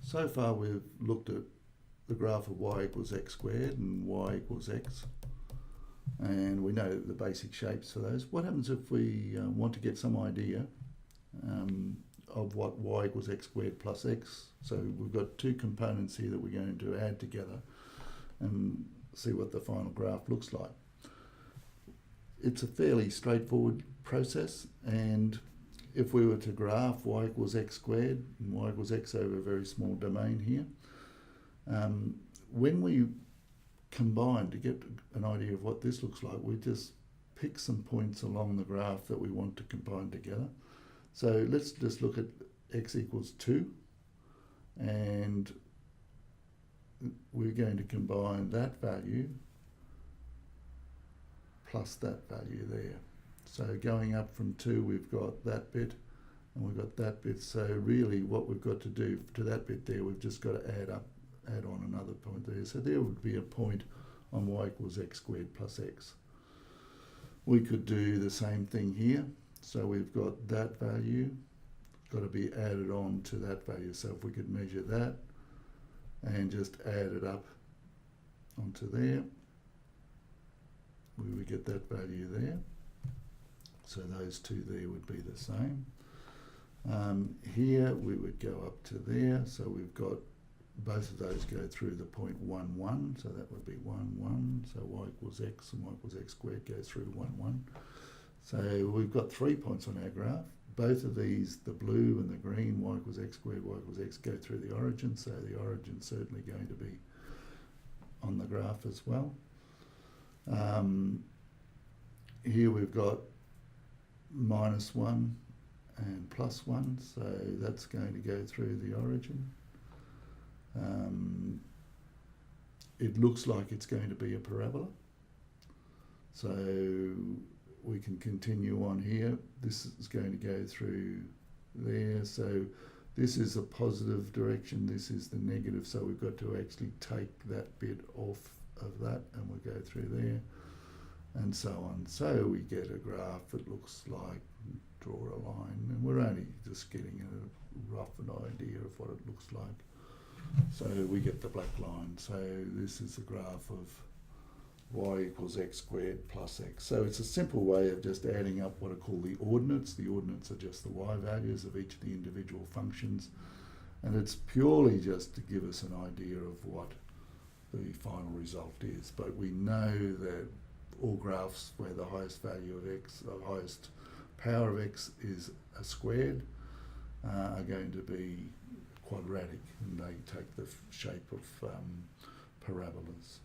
So far we've looked at the graph of y equals x squared and y equals x, and we know the basic shapes for those. What happens if we want to get some idea of what y equals x squared plus x? So we've got two components here that we're going to add together and see what the final graph looks like. It's a fairly straightforward process, and if we were to graph y equals x squared and y equals x over a very small domain here, when we combine to get an idea of what this looks like, we just pick some points along the graph that we want to combine together. So let's just look at x equals 2, and we're going to combine that value plus that value there. So going up from 2, we've got that bit and we've got that bit. So really what we've got to do to that bit there, we've just got to add on another point there. So there would be a point on y equals x squared plus x. We could do the same thing here. So we've got that value, got to be added on to that value. So if we could measure that and just add it up onto there, we would get that value there. So those two there would be the same. Here we would go up to there, so we've got both of those go through the point 1, 1, so that would be 1, 1, so y equals x and y equals x squared go through 1, 1. So we've got 3 points on our graph. Both of these, the blue and the green, y equals x squared, y equals x, go through the origin, so the origin's certainly going to be on the graph as well. Here we've got -1 and +1, so that's going to go through the origin. It looks like it's going to be a parabola, so we can continue on here. This is going to go through there, so this is a positive direction, this is the negative, so we've got to actually take that bit off of that and we'll go through there and so on. So we get a graph that looks like, draw a line, and we're only just getting a rough idea of what it looks like. So we get the black line. So this is the graph of y equals x squared plus x. So it's a simple way of just adding up what are called the ordinates. The ordinates are just the y values of each of the individual functions, and it's purely just to give us an idea of what the final result is. But we know that all graphs where the highest value of x, the highest power of x is a squared, are going to be quadratic, and they take the shape of parabolas.